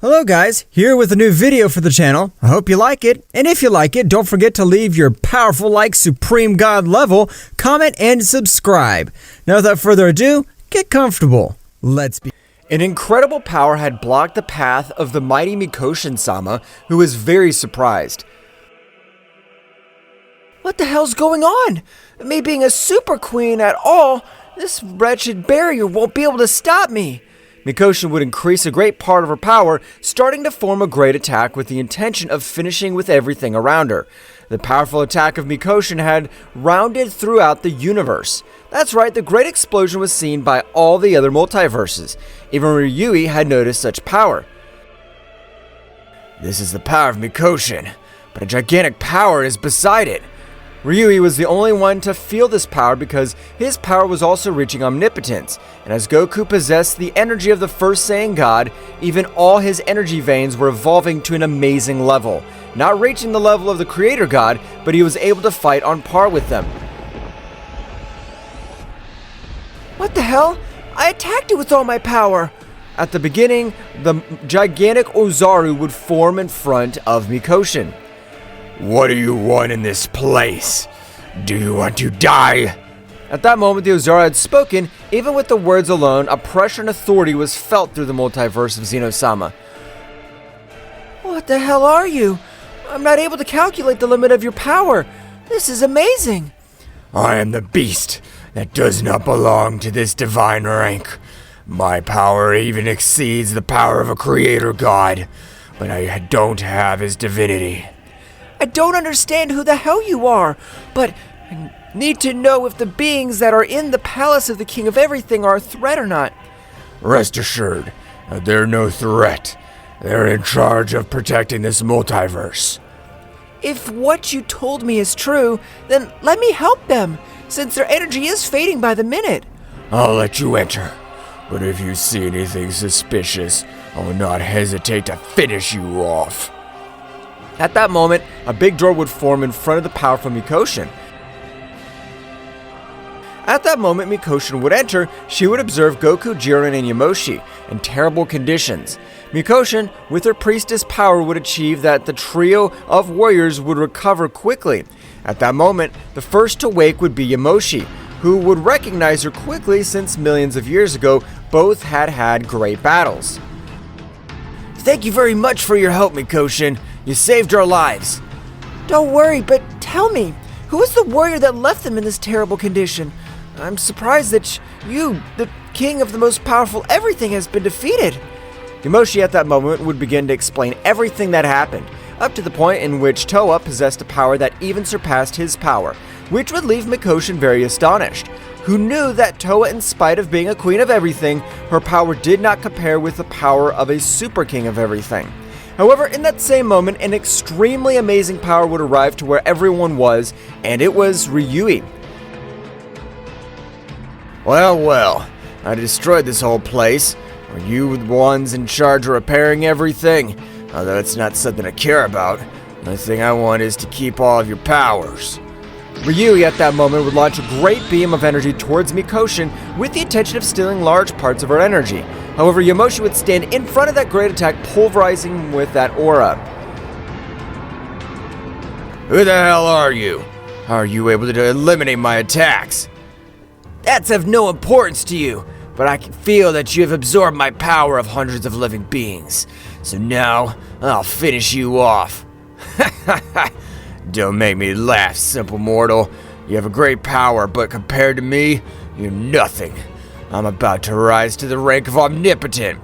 Hello guys, here with a new video for the channel. I hope you like it, and if you like it, don't forget to leave your powerful like Supreme God level, comment, and subscribe. Now without further ado, get comfortable. Let's begin. An incredible power had blocked the path of the mighty Bouken-sha, who was very surprised. What the hell's going on? Me being a super queen at all, this wretched barrier won't be able to stop me. Bouken would increase a great part of her power, starting to form a great attack with the intention of finishing with everything around her. The powerful attack of Bouken had rounded throughout the universe. That's right, the great explosion was seen by all the other multiverses. Even Ryui had noticed such power. This is the power of Bouken, but a gigantic power is beside it. Ryui was the only one to feel this power because his power was also reaching omnipotence, and as Goku possessed the energy of the first Saiyan God, even all his energy veins were evolving to an amazing level. Not reaching the level of the Creator God, but he was able to fight on par with them. What the hell? I attacked it with all my power! At the beginning, the gigantic Ozaru would form in front of Bouken. What do you want in this place? Do you want to die? At that moment, the Ozaru had spoken. Even with the words alone, a pressure and authority was felt through the multiverse of Zeno-sama. What the hell are you? I'm not able to calculate the limit of your power. This is amazing. I am the beast that does not belong to this divine rank. My power even exceeds the power of a creator god, but I don't have his divinity. I don't understand who the hell you are, but I need to know if the beings that are in the palace of the King of Everything are a threat or not. Rest assured, they're no threat. They're in charge of protecting this multiverse. If what you told me is true, then let me help them, since their energy is fading by the minute. I'll let you enter, but if you see anything suspicious, I will not hesitate to finish you off. At that moment, a big door would form in front of the powerful Bouken. At that moment, Bouken would enter. She would observe Goku, Jiren, and Yamoshi in terrible conditions. Bouken, with her priestess power, would achieve that the trio of warriors would recover quickly. At that moment, the first to wake would be Yamoshi, who would recognize her quickly since millions of years ago, both had great battles. Thank you very much for your help, Bouken. You saved our lives. Don't worry, but tell me, who was the warrior that left them in this terrible condition? I'm surprised that you, the king of the most powerful everything, has been defeated. Yamoshi at that moment would begin to explain everything that happened, up to the point in which Towa possessed a power that even surpassed his power, which would leave Bouken very astonished, who knew that Towa, in spite of being a queen of everything, her power did not compare with the power of a super king of everything. However, in that same moment, an extremely amazing power would arrive to where everyone was, and it was Ryui. Well, I destroyed this whole place. Are you the ones in charge of repairing everything? Although it's not something I care about. The only thing I want is to keep all of your powers. Ryui at that moment would launch a great beam of energy towards Bouken with the intention of stealing large parts of her energy. However, Yamoshi would stand in front of that great attack, pulverizing with that aura. Who the hell are you? How are you able to eliminate my attacks? That's of no importance to you, but I can feel that you have absorbed my power of hundreds of living beings. So now, I'll finish you off. Don't make me laugh, simple mortal. You have a great power, but compared to me, you're nothing. I'm about to rise to the rank of omnipotent.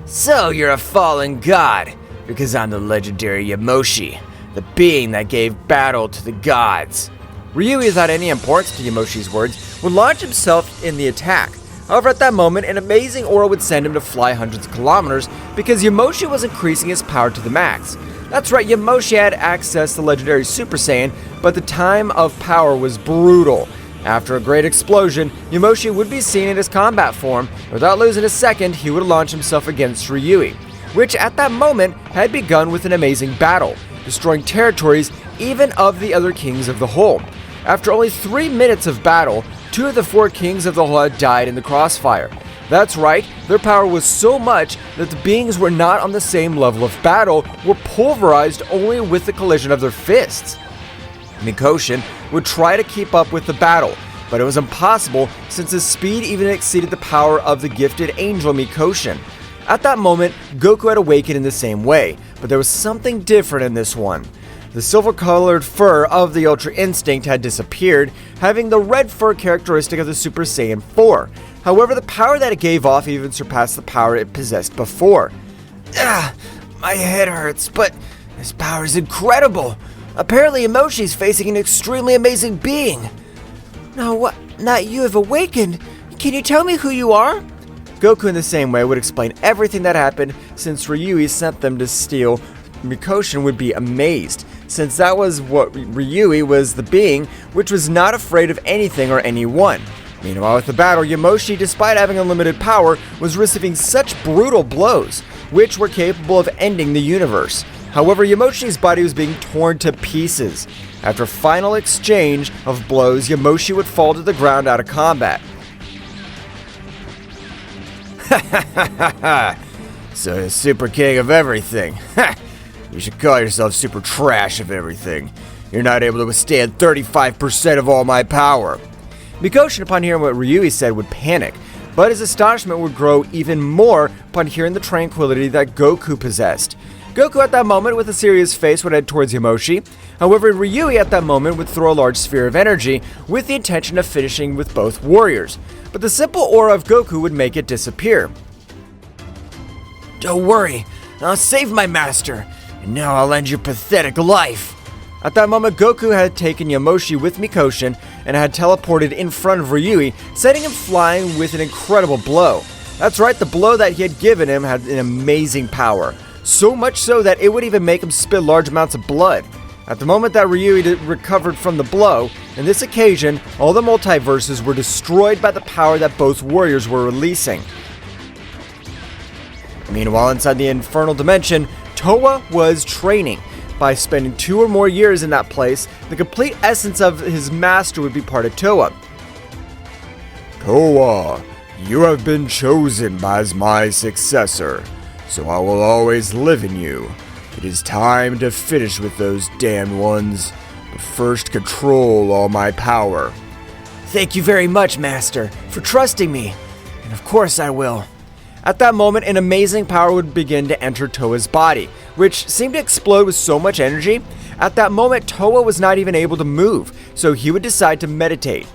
So you're a fallen god, because I'm the legendary Yamoshi, the being that gave battle to the gods. Ryui, without any importance to Yamoshi's words, would launch himself in the attack. However, at that moment, an amazing aura would send him to fly hundreds of kilometers because Yamoshi was increasing his power to the max. That's right, Yamoshi had access to legendary Super Saiyan, but the time of power was brutal. After a great explosion, Yamoshi would be seen in his combat form. Without losing a second, he would launch himself against Ryui, which at that moment had begun with an amazing battle, destroying territories even of the other kings of the whole. After only 3 minutes of battle, 2 of the 4 kings of the whole had died in the crossfire. That's right, their power was so much that the beings were not on the same level of battle, were pulverized only with the collision of their fists. Mikoshin would try to keep up with the battle, but it was impossible since his speed even exceeded the power of the gifted angel Mikoshin. At that moment, Goku had awakened in the same way, but there was something different in this one. The silver-colored fur of the Ultra Instinct had disappeared, having the red fur characteristic of the Super Saiyan 4. However, the power that it gave off even surpassed the power it possessed before. My head hurts, but this power is incredible. Apparently, Yamoshi's facing an extremely amazing being. No, what? Not you have awakened. Can you tell me who you are? Goku in the same way would explain everything that happened since Ryui sent them to steal. Mikoshin would be amazed, since that was what Ryui was, the being which was not afraid of anything or anyone. Meanwhile, with the battle, Yamoshi, despite having unlimited power, was receiving such brutal blows, which were capable of ending the universe. However, Yamoshi's body was being torn to pieces. After a final exchange of blows, Yamoshi would fall to the ground out of combat. So, super king of everything. You should call yourself super trash of everything. You're not able to withstand 35% of all my power. Mikoshin, upon hearing what Ryui said, would panic, but his astonishment would grow even more upon hearing the tranquility that Goku possessed. Goku at that moment, with a serious face, would head towards Yamoshi. However, Ryui at that moment would throw a large sphere of energy with the intention of finishing with both warriors, but the simple aura of Goku would make it disappear. Don't worry, I'll save my master, and now I'll end your pathetic life. At that moment, Goku had taken Yamoshi with Mikoshin and had teleported in front of Ryui, sending him flying with an incredible blow. That's right, the blow that he had given him had an amazing power, so much so that it would even make him spit large amounts of blood. At the moment that Ryui recovered from the blow, in this occasion, all the multiverses were destroyed by the power that both warriors were releasing. Meanwhile, inside the infernal dimension, Towa was training. By spending 2 or more years in that place, the complete essence of his master would be part of Towa. Towa, you have been chosen as my successor, so I will always live in you. It is time to finish with those damned ones, but first control all my power. Thank you very much, Master, for trusting me, and of course I will. At that moment, an amazing power would begin to enter Towa's body, which seemed to explode with so much energy. At that moment, Towa was not even able to move, so he would decide to meditate.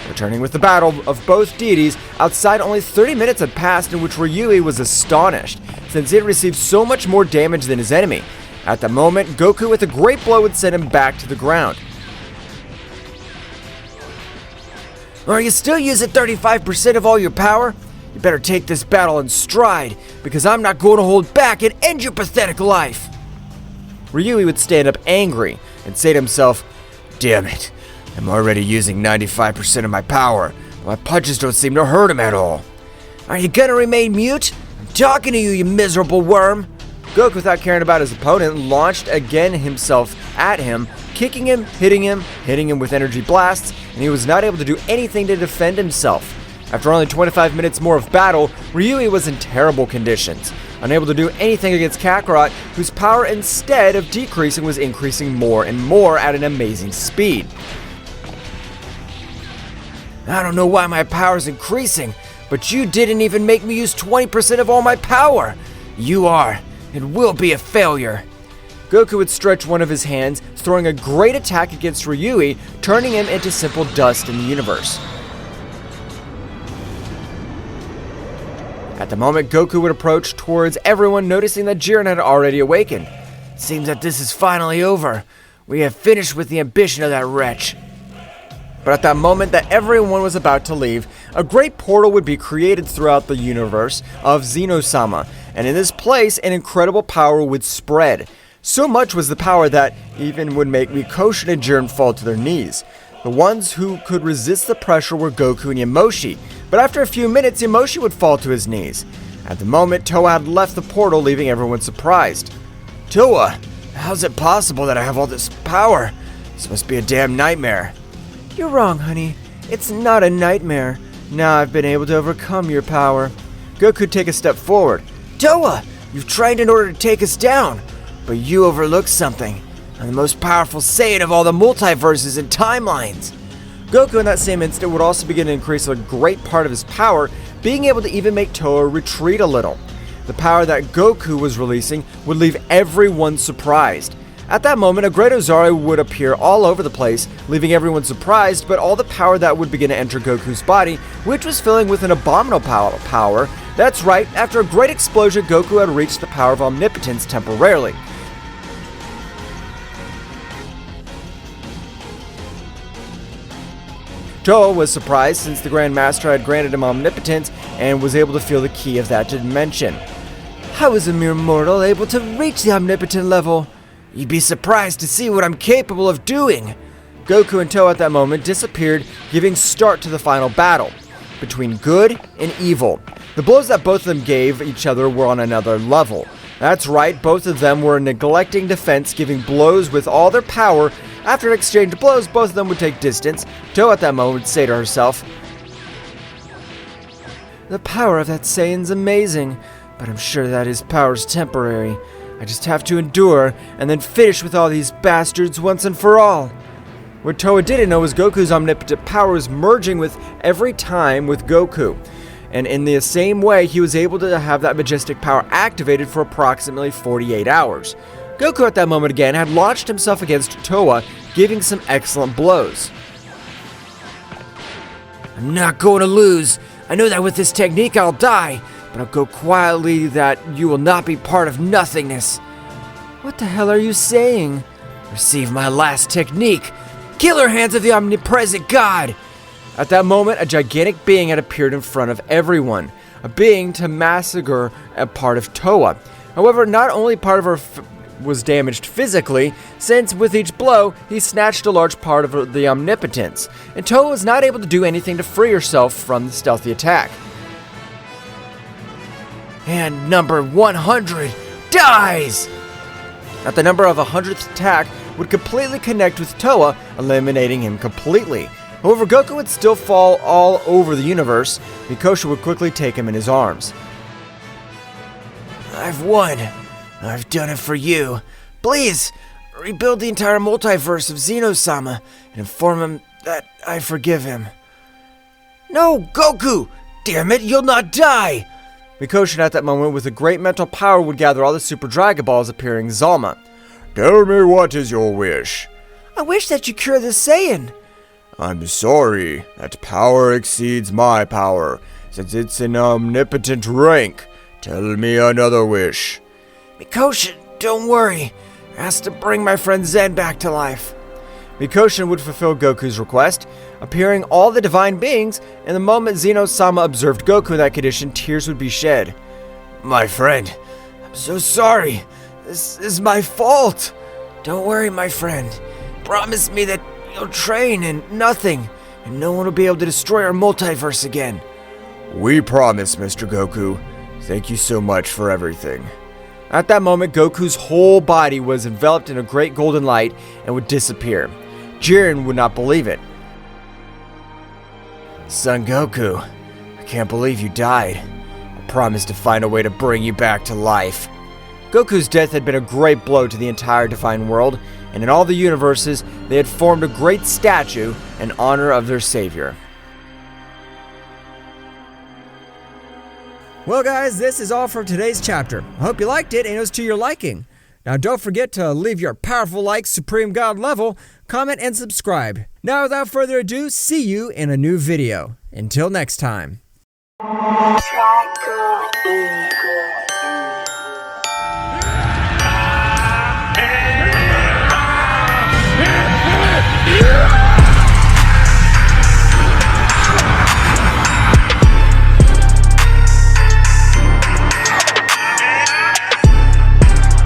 Returning with the battle of both deities, outside only 30 minutes had passed, in which Ryui was astonished, since he had received so much more damage than his enemy. At the moment, Goku with a great blow would send him back to the ground. Are you still using 35% of all your power? You better take this battle in stride, because I'm not going to hold back and end your pathetic life. Ryui would stand up angry and say to himself, Damn it, I'm already using 95% of my power. My punches don't seem to hurt him at all. Are you gonna remain mute? I'm talking to you, you miserable worm. Goku, without caring about his opponent, launched again himself at him, kicking him, hitting him with energy blasts, and he was not able to do anything to defend himself. After only 25 minutes more of battle, Ryui was in terrible conditions, unable to do anything against Kakarot, whose power, instead of decreasing, was increasing more and more at an amazing speed. I don't know why my power is increasing, but you didn't even make me use 20% of all my power. You are and will be a failure. Goku would stretch one of his hands, throwing a great attack against Ryui, turning him into simple dust in the universe. At the moment, Goku would approach towards everyone, noticing that Jiren had already awakened. Seems that this is finally over. We have finished with the ambition of that wretch. But at that moment that everyone was about to leave, a great portal would be created throughout the universe of Zeno-sama, and in this place, an incredible power would spread. So much was the power that even would make Mikoshin and Jiren fall to their knees. The ones who could resist the pressure were Goku and Yamoshi, but after a few minutes, Yamoshi would fall to his knees. At the moment, Towa had left the portal, leaving everyone surprised. Towa, how's it possible that I have all this power? This must be a damn nightmare. You're wrong, honey. It's not a nightmare. Now I've been able to overcome your power. Goku would take a step forward. Towa, you've trained in order to take us down, but you overlooked something. I'm the most powerful Saiyan of all the multiverses and timelines. Goku in that same instant would also begin to increase a great part of his power, being able to even make Towa retreat a little. The power that Goku was releasing would leave everyone surprised. At that moment, a great Ozaru would appear all over the place, leaving everyone surprised, but all the power that would begin to enter Goku's body, which was filling with an abominable power. That's right, after a great explosion, Goku had reached the power of omnipotence temporarily. Towa was surprised since the Grand Master had granted him omnipotence and was able to feel the key of that dimension. How is a mere mortal able to reach the omnipotent level? You'd be surprised to see what I'm capable of doing. Goku and Towa at that moment disappeared, giving start to the final battle between good and evil. The blows that both of them gave each other were on another level. That's right, both of them were neglecting defense, giving blows with all their power. After an exchange of blows, both of them would take distance. Towa at that moment would say to herself, the power of that Saiyan's amazing, but I'm sure that his power's temporary. I just have to endure and then finish with all these bastards once and for all. What Towa didn't know was Goku's omnipotent power was merging with every time with Goku. And in the same way, he was able to have that majestic power activated for approximately 48 hours. Goku at that moment again had launched himself against Towa, giving some excellent blows. I'm not going to lose. I know that with this technique I'll die, but I'll go quietly that you will not be part of nothingness. What the hell are you saying? Receive my last technique. Killer hands of the omnipresent God. At that moment, a gigantic being had appeared in front of everyone, a being to massacre a part of Towa. However, not only part of her was damaged physically, since with each blow, he snatched a large part of the omnipotence, and Towa was not able to do anything to free herself from the stealthy attack. And number 100 dies! At the number of 100th attack would completely connect with Towa, eliminating him completely. However, Goku would still fall all over the universe. Mikoshin would quickly take him in his arms. I've won. I've done it for you. Please, rebuild the entire multiverse of Zeno-sama and inform him that I forgive him. No, Goku! Damn it, you'll not die! Mikoshin at that moment with a great mental power would gather all the Super Dragon Balls, appearing Zalma. Tell me, what is your wish? I wish that you cure the Saiyan. I'm sorry, that power exceeds my power, since it's an omnipotent rank. Tell me another wish. Mikoshin, don't worry. I have to bring my friend Zen back to life. Mikoshin would fulfill Goku's request, appearing all the divine beings, and the moment Zeno-sama observed Goku in that condition, tears would be shed. My friend, I'm so sorry. This is my fault. Don't worry, my friend. Promise me that you'll train and nothing, and no one will be able to destroy our multiverse again. We promise, Mr. Goku. Thank you so much for everything. At that moment, Goku's whole body was enveloped in a great golden light and would disappear. Jiren would not believe it. Son Goku, I can't believe you died. I promised to find a way to bring you back to life. Goku's death had been a great blow to the entire divine world, and in all the universes, they had formed a great statue in honor of their savior. Well guys, this is all for today's chapter. I hope you liked it and it was to your liking. Now don't forget to leave your powerful like Supreme God level, comment and subscribe. Now without further ado, see you in a new video. Until next time.